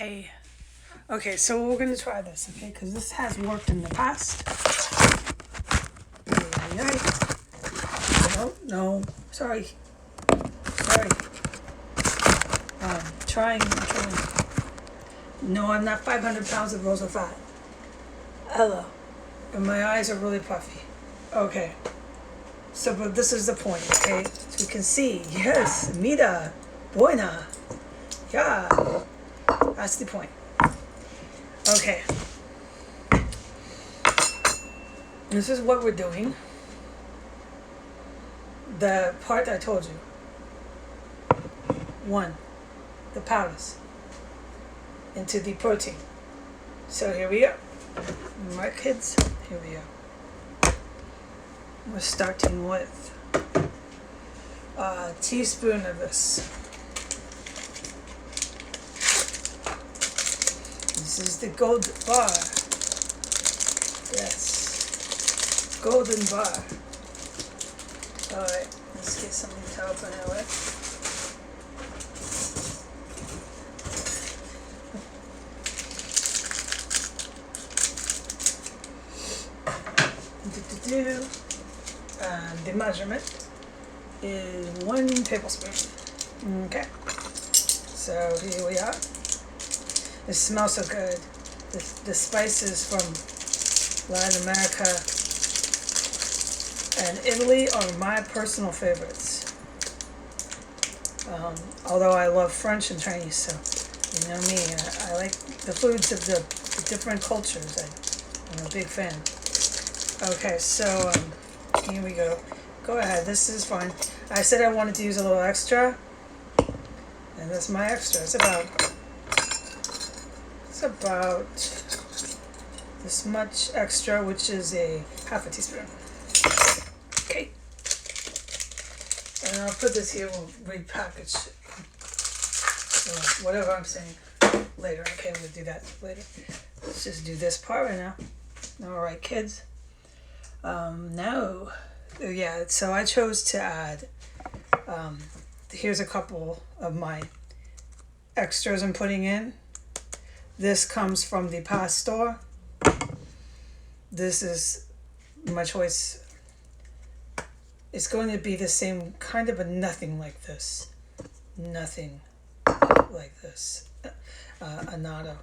A. Okay, so we're gonna try this, okay? Because this has worked in the past. No, no, sorry, sorry. Trying. No, I'm not 500 pounds of rosal fat. Hello. And my eyes are really puffy. Okay. So, but this is the point, okay? So we can see, yes, mira, buena, yeah. That's the point. Okay. This is what we're doing. The part I told you. One, the powders into the protein. So here we go. Right, kids? Here we go. We're starting with a teaspoon of this. This is the gold bar. Yes. Golden bar. Alright, let's get something to open it with. The measurement is 1 tablespoon. Okay. So here we are. It smells so good. The spices from Latin America and Italy are my personal favorites. Although I love French and Chinese, so you know me, I like the foods of the different cultures. I'm a big fan. Okay, so here we go. Go ahead, this is fine. I said I wanted to use a little extra, and that's my extra. It's about this much extra, which is a half a teaspoon. Okay. And I'll put this here, we'll repackage whatever I'm saying later. Okay, we'll do that later. Let's just do this part right now. Alright, kids. Yeah, so I chose to add, here's a couple of my extras I'm putting in. This comes from the pastor. This is my choice. It's going to be the same kind of a nothing like this. Nothing like this. A nada.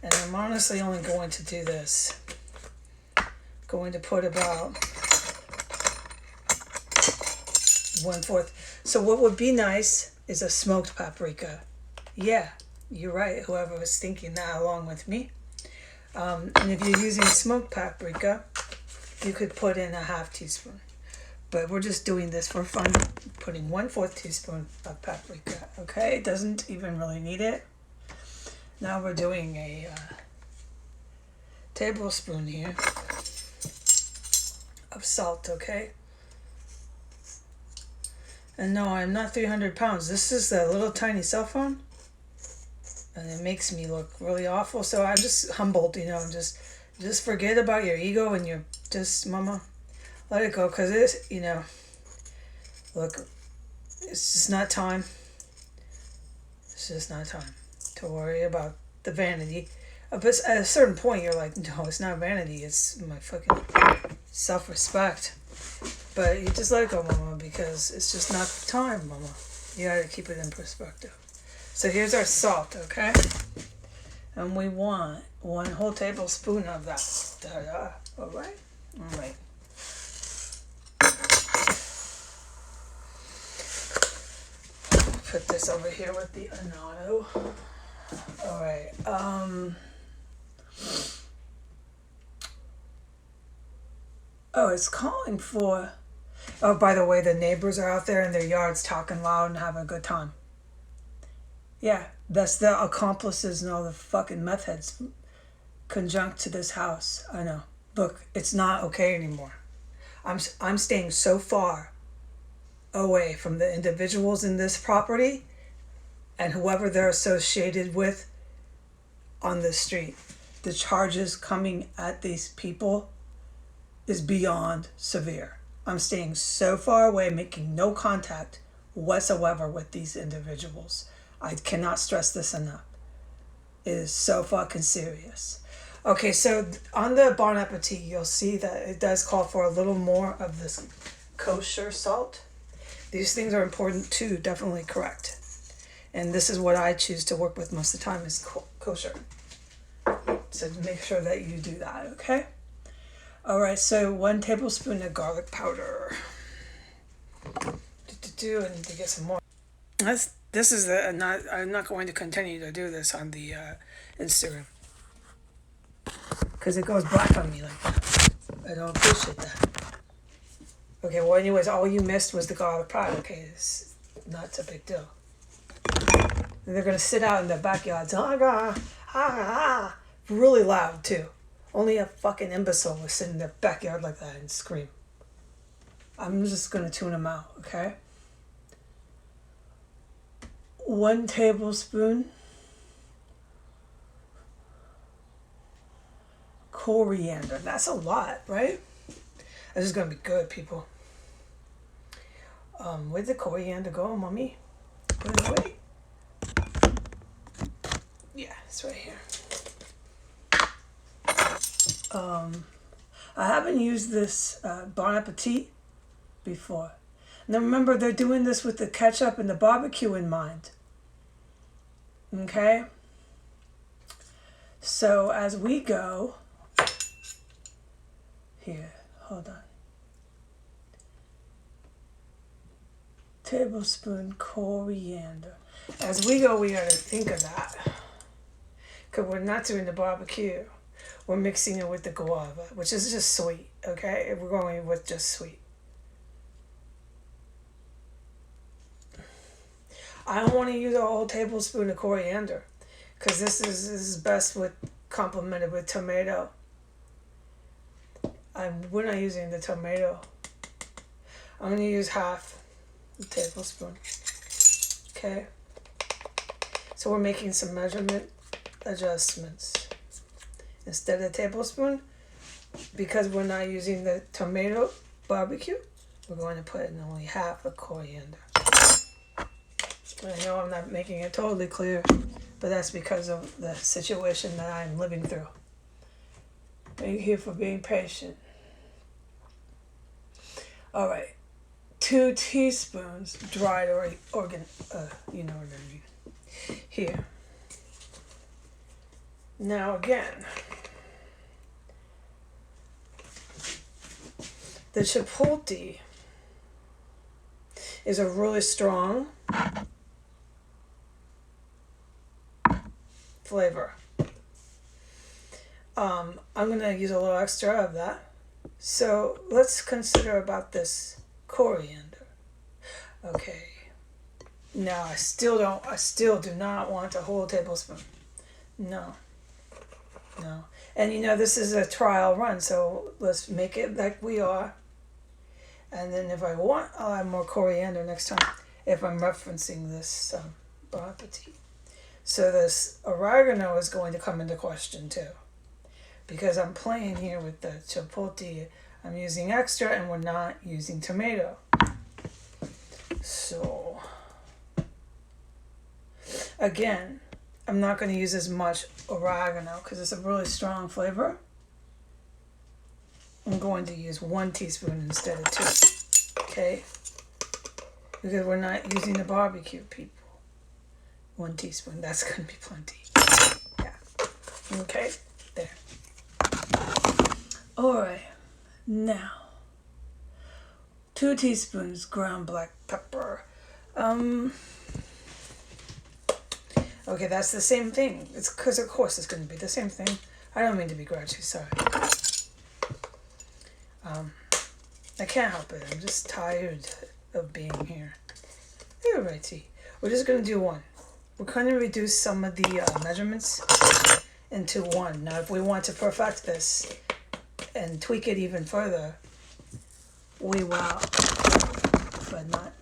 And I'm honestly only going to do this. Going to put about 1/4. So what would be nice is a smoked paprika. Yeah, you're right. Whoever was thinking that along with me. And if you're using smoked paprika, you could put in a half teaspoon. But we're just doing this for fun. Putting 1/4 teaspoon of paprika. Okay, it doesn't even really need it. Now we're doing a tablespoon here of salt, okay? And no, I'm not 300 pounds. This is a little tiny cell phone. And it makes me look really awful. So I'm just humbled, just forget about your ego and your, just, mama, let it go. Because it's, look, it's just not time. It's just not time to worry about the vanity. But at a certain point, you're like, no, it's not vanity. It's my fucking self-respect. But you just let it go, mama, because it's just not time, mama. You gotta keep it in perspective. So here's our salt, okay? And we want 1 whole tablespoon of that. Ta-da. All right? All right. Put this over here with the annatto. All right. Oh, it's calling for... Oh, by the way, the neighbors are out there in their yards talking loud and having a good time. Yeah, that's the accomplices and all the fucking meth heads conjunct to this house. I know. Look, it's not okay anymore. I'm staying so far away from the individuals in this property and whoever they're associated with on the street. The charges coming at these people is beyond severe. I'm staying so far away, making no contact whatsoever with these individuals. I cannot stress this enough. is so fucking serious. Okay, so on the Bon Appetit, you'll see that it does call for a little more of this kosher salt. These things are important too, definitely correct. And this is what I choose to work with most of the time is kosher. So make sure that you do that, okay? All right, so 1 tablespoon of garlic powder. I need to get some more. This is I'm not going to continue to do this on the Instagram. Because it goes black on me like that. I don't appreciate that. Okay, well anyways, all you missed was the garlic powder. Okay, it's not a big deal. And they're going to sit out in their backyards. Really loud too. Only a fucking imbecile would sit in their backyard like that and scream. I'm just going to tune them out, okay? 1 tablespoon coriander. That's a lot, right? This is going to be good, people. Where'd the coriander go, mommy? Put it away. Yeah, it's right here. I haven't used this Bon Appetit before. Now remember, they're doing this with the ketchup and the barbecue in mind. Okay? So as we go, here, hold on. Tablespoon coriander. As we go, we got to think of that. Because we're not doing the barbecue. We're mixing it with the guava, which is just sweet, okay? We're going with just sweet. I don't want to use a whole tablespoon of coriander because this is best with complemented with tomato. We're not using the tomato. I'm going to use half a tablespoon. Okay? So we're making some measurement adjustments. Instead of a tablespoon, because we're not using the tomato barbecue, we're going to put in only half a coriander. I know I'm not making it totally clear, but that's because of the situation that I'm living through. Thank you for being patient. All right, 2 teaspoons dried organ. You know what I mean. Here. Now again, the chipotle is a really strong flavor. I'm going to use a little extra of that. So let's consider about this coriander. Okay. Now I still do not want a whole tablespoon. No. And you know, this is a trial run, so let's make it like we are. And then if I want, I'll add more coriander next time if I'm referencing this Bon Appetit. So this oregano is going to come into question too. Because I'm playing here with the chipotle. I'm using extra and we're not using tomato. So, again, I'm not going to use as much oregano because it's a really strong flavor. I'm going to use 1 teaspoon instead of 2. Okay? Because we're not using the barbecue, people. 1 teaspoon. That's going to be plenty. Yeah. Okay? There. Alright. Now, 2 teaspoons ground black pepper. Okay, that's the same thing. It's because, of course, it's going to be the same thing. I don't mean to be grouchy, sorry. I can't help it. I'm just tired of being here. You're righty. We're just going to do 1. We're going to reduce some of the measurements into 1. Now, if we want to perfect this and tweak it even further, we will. But not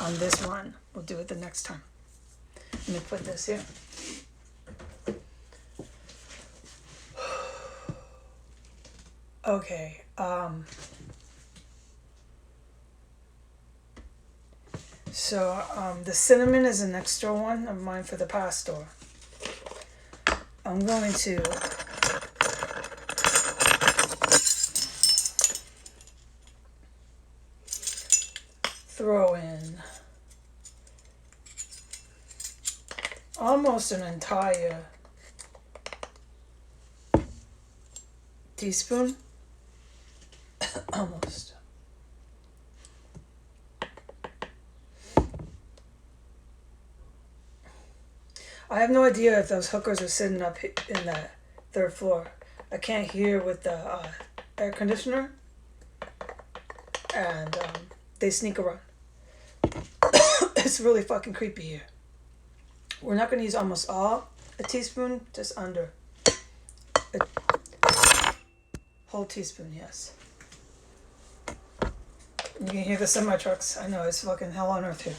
on this run. We'll do it the next time. Let me put this here. Okay. So the cinnamon is an extra one of mine for the pastor. I'm going to throw in almost an entire teaspoon. Almost. I have no idea if those hookers are sitting up in the third floor. I can't hear with the air conditioner, and they sneak around. It's really fucking creepy here. We're not going to use almost all a teaspoon, just under a whole teaspoon, yes. You can hear the semi-trucks. I know, it's fucking hell on earth here.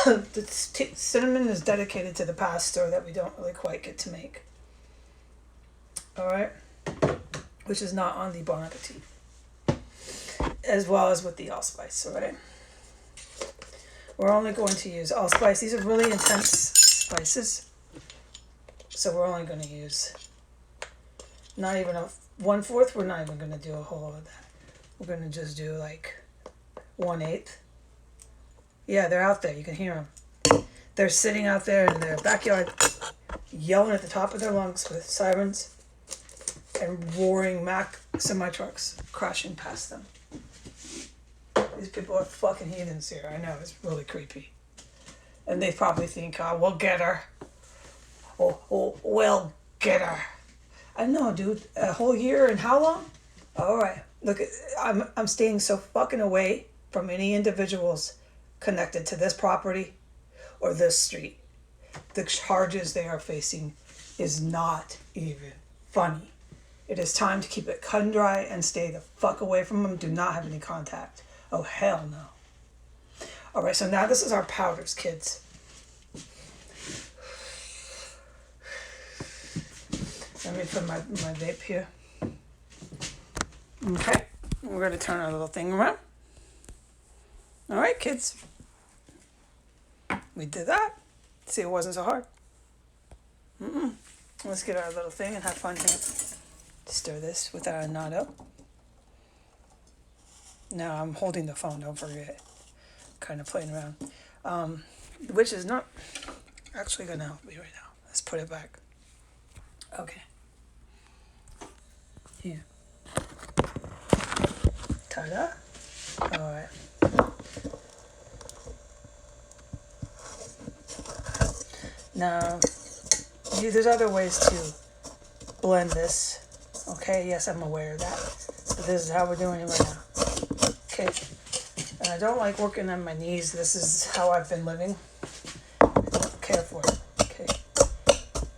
The cinnamon is dedicated to the pasta that we don't really quite get to make. Alright? Which is not on the Bon Appetit. As well as with the allspice, alright? We're only going to use allspice. These are really intense spices. So we're only going to use not even a 1/4. We're not even going to do a whole of that. We're going to just do like 1/8. Yeah, they're out there. You can hear them. They're sitting out there in their backyard yelling at the top of their lungs with sirens and roaring Mack semi-trucks crashing past them. These people are fucking heathens here. I know, it's really creepy. And they probably think, oh, we'll get her. Oh, we'll get her. I know, dude. A whole year and how long? Alright. Look, I'm staying so fucking away from any individuals connected to this property or this street. The charges they are facing is not even funny. It is time to keep it cut and dry and stay the fuck away from them. Do not have any contact. Oh, hell no. Alright, so now this is our powders, kids. Let me put my vape here. Okay, we're going to turn our little thing around. Alright, kids. We did that. See, it wasn't so hard. Let's get our little thing and have fun here. Stir this with our annatto. Now I'm holding the phone, don't forget. Kind of playing around. Which is not actually going to help me right now. Let's put it back. Okay. Here. Ta-da. Alright. Now, there's other ways to blend this. Okay, yes, I'm aware of that. But this is how we're doing it right now. Okay. And I don't like working on my knees. This is how I've been living. I don't care for it. Okay.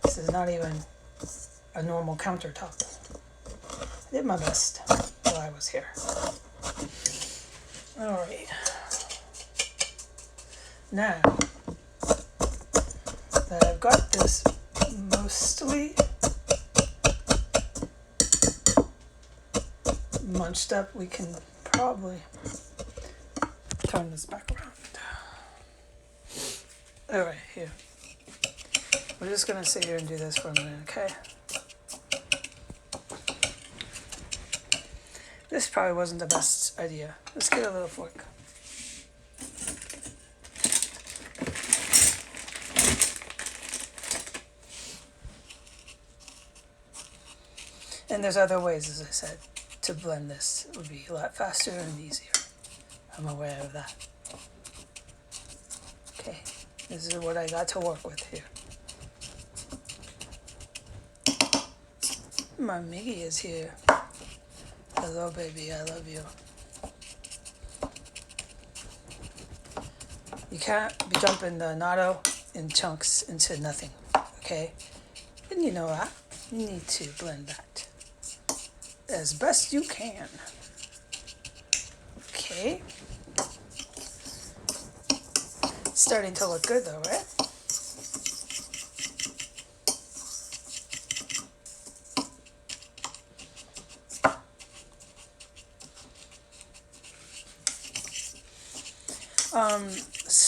This is not even a normal countertop. I did my best while I was here. Alright. Now that I've got this mostly munched up, we can probably turn this back around. Alright, here. We're just going to sit here and do this for a minute, okay? This probably wasn't the best idea. Let's get a little fork. And there's other ways, as I said, to blend this. It would be a lot faster and easier. I'm aware of that. Okay, this is what I got to work with here. My Miggy is here. Hello, baby, I love you. You can't be dumping the natto in chunks into nothing, okay? And you know that. You need to blend that as best you can. Okay. It's starting to look good though, right?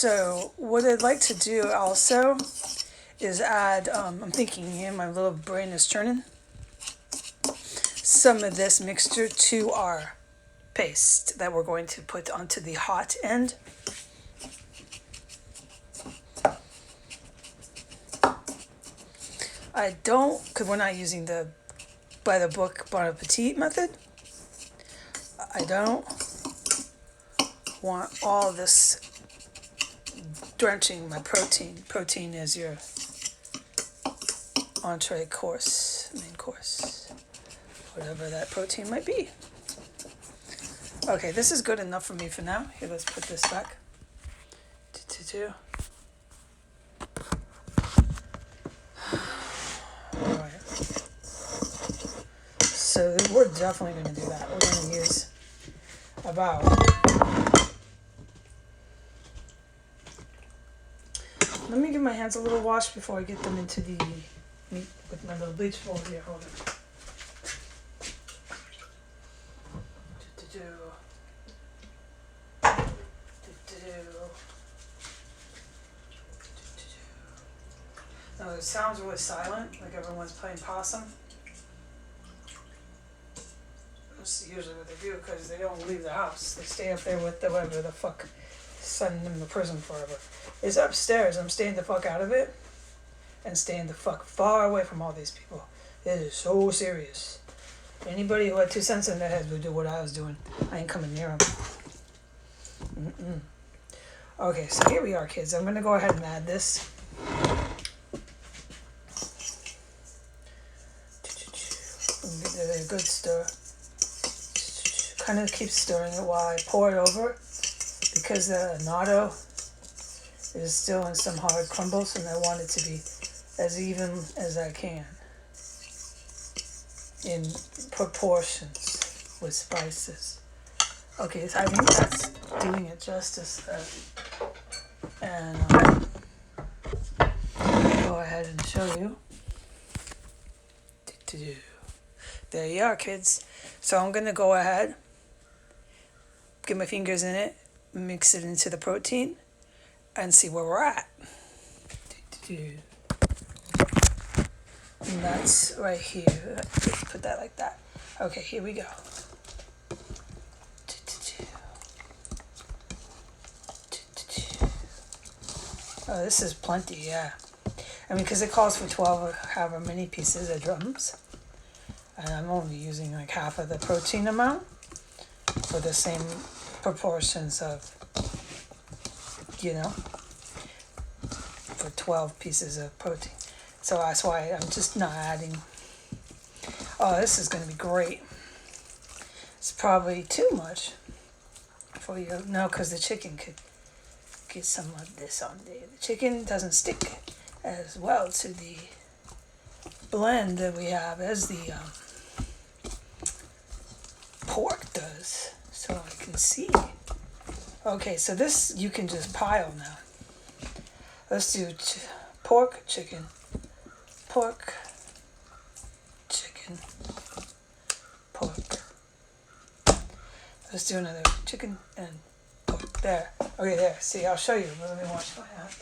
So what I'd like to do also is add, I'm thinking here, my little brain is churning, some of this mixture to our paste that we're going to put onto the hot end. I don't, because we're not using the by the book Bon Appetit method. I don't want all this drenching my protein. Protein is your entree course, main course, whatever that protein might be. Okay, this is good enough for me for now. Here, let's put this back. Alright. So we're definitely going to do that. We're going to use about... Let me give my hands a little wash before I get them into the meat with my little bleach bowl here. Hold on. Now it sounds really silent, like everyone's playing possum. That's usually what they do, because they don't leave the house. They stay up there with the whatever the fuck sending them to prison forever. It's upstairs. I'm staying the fuck out of it and staying the fuck far away from all these people. It is so serious. Anybody who had 2 cents in their head would do what I was doing. I ain't coming near them. Okay, so here we are, kids. I'm going to go ahead and add this. Give it a good stir. Kind of keep stirring it while I pour it over, because the annatto is still in some hard crumbles, and I want it to be as even as I can in proportions with spices. Okay, so I think that's doing it justice. And I'll go ahead and show you. There you are, kids. So I'm going to go ahead, get my fingers in it, mix it into the protein, and see where we're at. And that's right here. Let's put that like that. Okay, here we go. Oh, this is plenty, yeah. I mean, because it calls for 12 or however many pieces of drums. And I'm only using like half of the protein amount for the same proportions of, for 12 pieces of protein. So that's why I'm just not adding. Oh, this is going to be great. It's probably too much for you. No, because the chicken could get some of this on there. The chicken doesn't stick as well to the blend that we have as the pork does, so I can see. Okay, so this you can just pile now. Let's do pork, chicken, pork, chicken, pork. Let's do another chicken and pork. There. Okay, there. See, I'll show you. Let me wash my hands.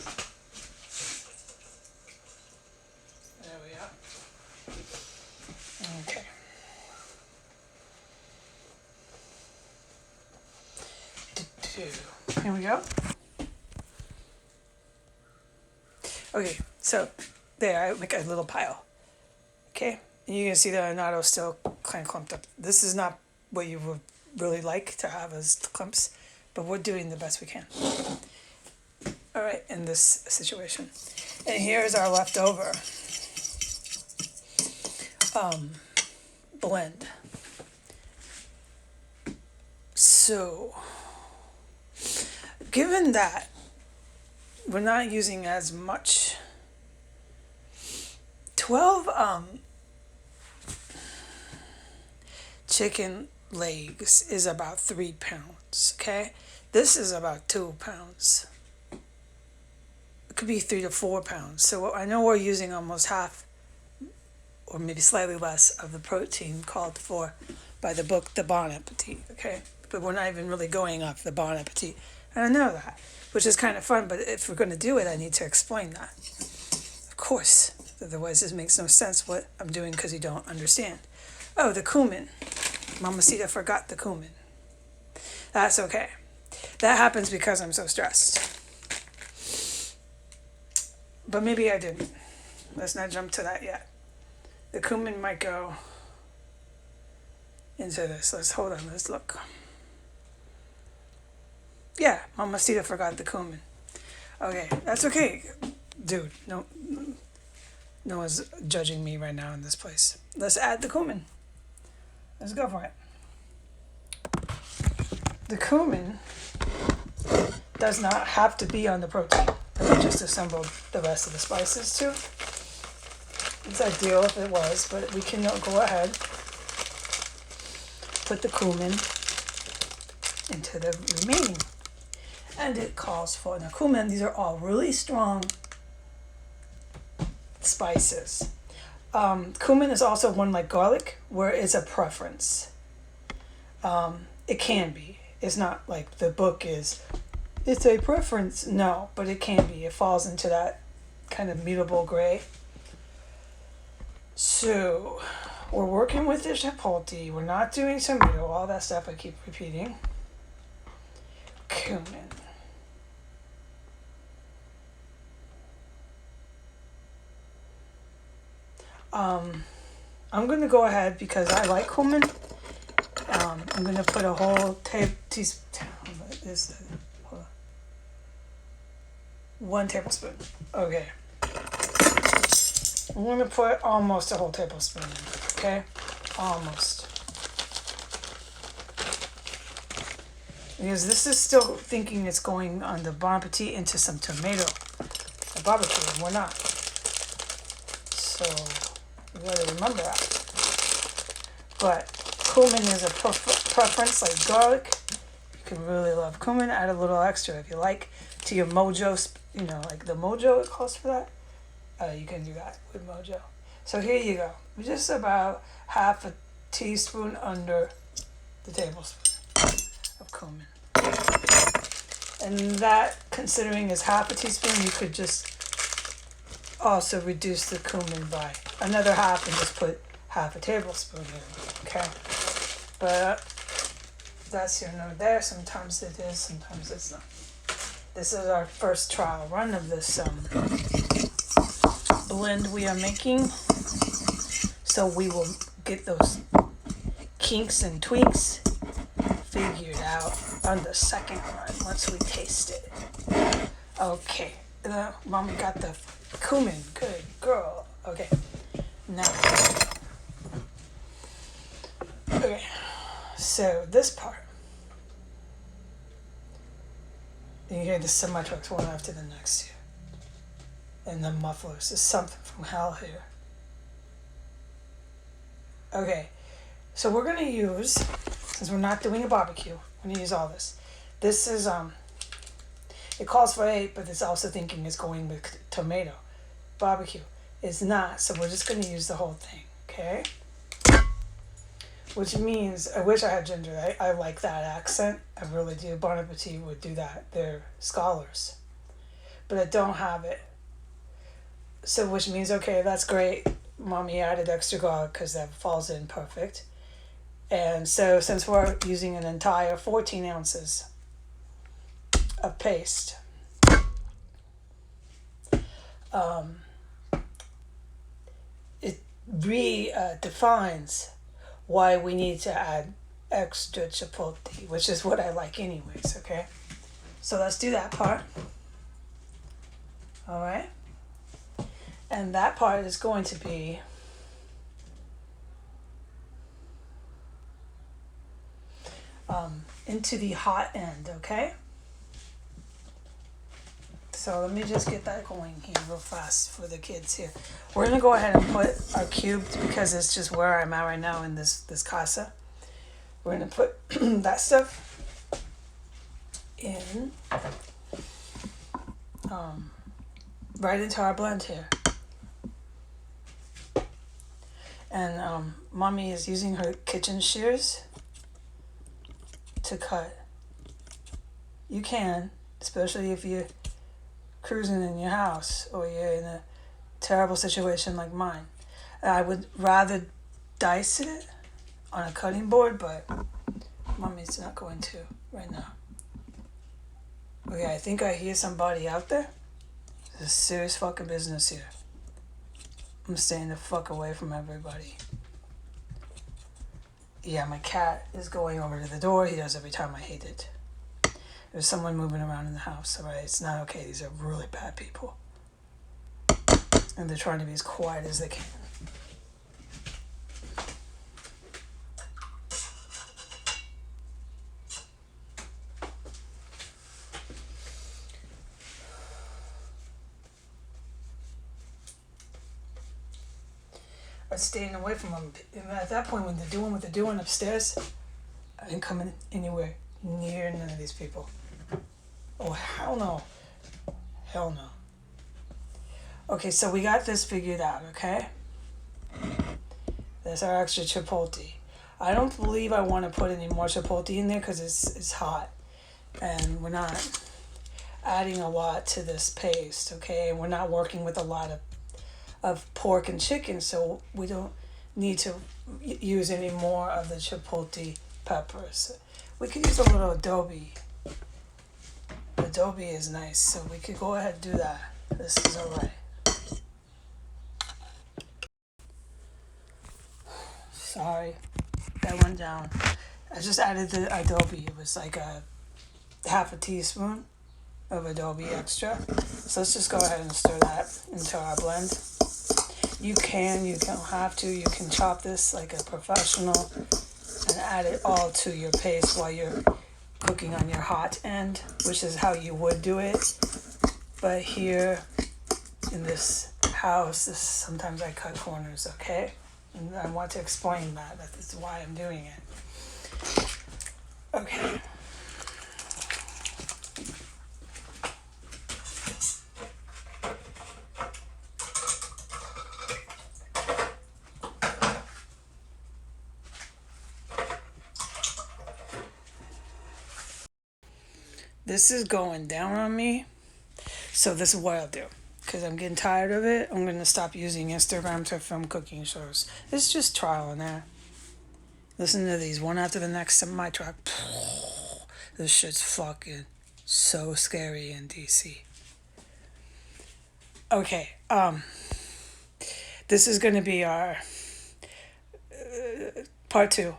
There we are. Okay. Here we go. Okay, so there, I make a little pile. Okay, and you can see the annatto still kind of clumped up. This is not what you would really like to have as clumps, but we're doing the best we can. All right, in this situation. And here's our leftover blend. So, given that we're not using as much, 12 chicken legs is about 3 pounds, okay? This is about 2 pounds. It could be 3 to 4 pounds. So I know we're using almost half, or maybe slightly less, of the protein called for by the book, The Bon Appetit, okay? But we're not even really going off the Bon Appetit. And I know that, which is kind of fun, but if we're going to do it, I need to explain that. Of course. Otherwise, this makes no sense what I'm doing because you don't understand. Oh, the cumin. Mamacita forgot the cumin. That's okay. That happens because I'm so stressed. But maybe I didn't. Let's not jump to that yet. The cumin might go into this. Hold on, let's look. Yeah, Mamacita forgot the cumin. Okay, that's okay. Dude, no one's judging me right now in this place. Let's add the cumin. Let's go for it. The cumin does not have to be on the protein. I just assembled the rest of the spices too. It's ideal if it was, but we can go ahead, put the cumin into the remaining. And it calls for, now cumin, these are all really strong spices. Cumin is also one like garlic, where it's a preference. It can be. It's not like the book is, it's a preference. No, but it can be. It falls into that kind of mutable gray. So, we're working with the chipotle. We're not doing tomato, all that stuff I keep repeating. Cumin. I'm going to go ahead because I like cumin. I'm going to put a whole teaspoon. Hold on. 1 tablespoon. Okay. I'm going to put almost a whole tablespoon in. Okay? Almost. Because this is still thinking it's going on the Bon Appetit into some tomato. A barbecue, and we're not. So, you gotta remember that. But cumin is a preference like garlic. You can really love cumin. Add a little extra if you like to your mojo, like the mojo it calls for that. You can do that with mojo. So here you go. Just about half a teaspoon under the tablespoon of cumin. And that, considering is half a teaspoon, you could just also reduce the cumin by another half and just put half a tablespoon in, okay? But that's here nor there. Sometimes it is, sometimes it's not. This is our first trial run of this blend we are making. So we will get those kinks and tweaks figured out on the second run once we taste it. Okay, Mommy got the cumin. Good girl. Okay, now. Okay, so this part. You hear the semi-trucks one after the next here. And the mufflers. It's something from hell here. Okay, so we're going to use, since we're not doing a barbecue, we're going to use all this. This is, it calls for 8, but it's also thinking it's going with tomato. Barbecue is not, so we're just going to use the whole thing, okay? Which means, I wish I had ginger. I like that accent. I really do. Bon Appetit would do that. They're scholars. But I don't have it. So, which means, okay, that's great. Mommy added extra garlic because that falls in perfect. And so, since we're using an entire 14 ounces of paste, it redefines why we need to add extra chipotle, which is what I like anyways, okay? So let's do that part. All right? And that part is going to be into the hot end, okay? So let me just get that going here real fast for the kids here. We're going to go ahead and put our cubes, because it's just where I'm at right now in this casa. We're going to put that stuff in right into our blend here. And Mommy is using her kitchen shears to cut. You can, especially if you're cruising in your house or you're in a terrible situation like mine. I would rather dice it on a cutting board, but mommy's not going to right now. Okay, I think I hear somebody out there. There's serious fucking business here. I'm staying the fuck away from everybody. Yeah, my cat is going over to the door. He does every time. I hate it. There's someone moving around in the house, alright? It's not okay. These are really bad people. And they're trying to be as quiet as they can. I'm staying away from them. And at that point, when they're doing what they're doing upstairs, I ain't coming anywhere near none of these people. Oh, hell no. Hell no. Okay, so we got this figured out, okay? That's our extra chipotle. I don't believe I want to put any more chipotle in there because it's hot. And we're not adding a lot to this paste, okay? And we're not working with a lot of pork and chicken, so we don't need to use any more of the chipotle peppers. We could use a little adobe. Adobe is nice, so we could go ahead and do that. This is alright. Sorry, that went down. I just added the adobe. It was like a half a teaspoon of adobe extra. So let's just go ahead and stir that into our blend. You don't have to. You can chop this like a professional and add it all to your paste while you're cooking on your hot end, which is how you would do it. But here in this house, sometimes I cut corners, okay? And I want to explain that. That is why I'm doing it. Okay. This is going down on me. So this is what I'll do. Because I'm getting tired of it, I'm going to stop using Instagram to film cooking shows. It's just trial and error. Listen to these one after the next in my truck. This shit's fucking so scary in DC. Okay, this is going to be our part 2.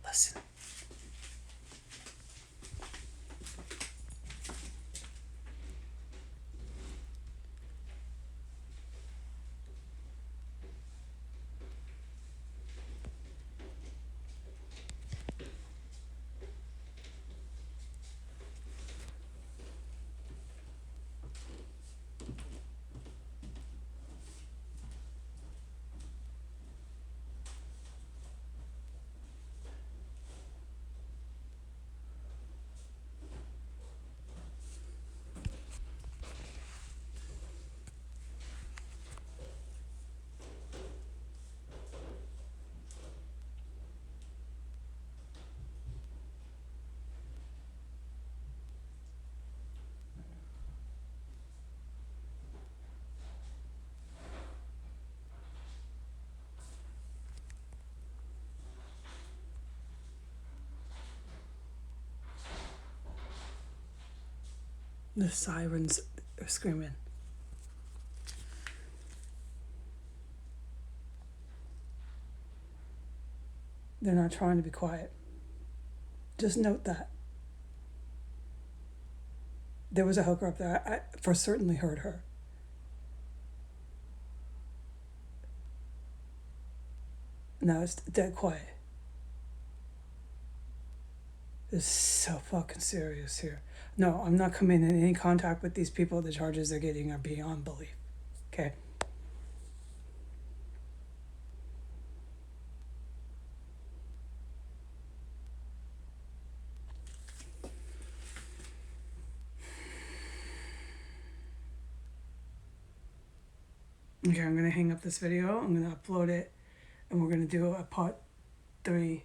Listen. The sirens are screaming. They're not trying to be quiet. Just note that. There was a hooker up there. I for certainly heard her. No, it's dead quiet. It's so fucking serious here. No, I'm not coming in any contact with these people. The charges they're getting are beyond belief. Okay? Okay, I'm going to hang up this video. I'm going to upload it. And we're going to do a part 3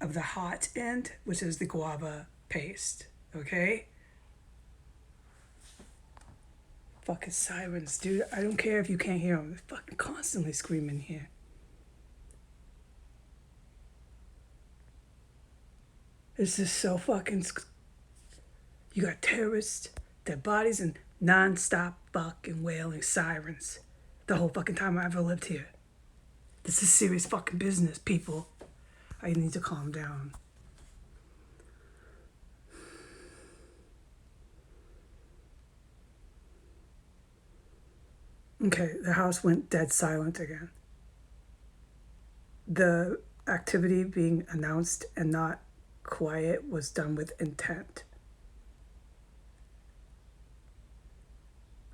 of the hot end, which is the guava paste. Okay? Fucking sirens, dude. I don't care if you can't hear them. They're fucking constantly screaming here. This is so fucking. You got terrorists, dead bodies, and non-stop fucking wailing sirens the whole fucking time I ever lived here. This is serious fucking business, people. I need to calm down. Okay, the house went dead silent again. The activity being announced and not quiet was done with intent.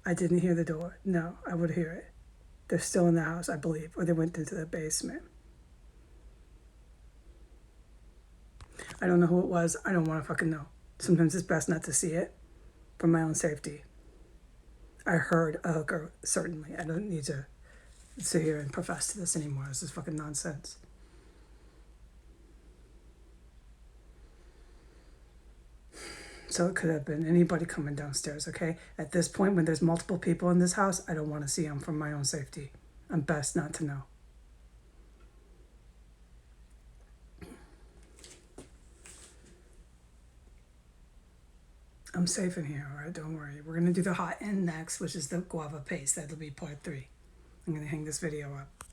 I didn't hear the door. No, I would hear it. They're still in the house, I believe, or they went into the basement. I don't know who it was. I don't want to fucking know. Sometimes it's best not to see it for my own safety. I heard a hooker, certainly. I don't need to sit here and profess to this anymore. This is fucking nonsense. So it could have been anybody coming downstairs, okay? At this point, when there's multiple people in this house, I don't want to see them for my own safety. I'm best not to know. I'm safe in here, all right? Don't worry. We're going to do the hot end next, which is the guava paste. That'll be part 3. I'm going to hang this video up.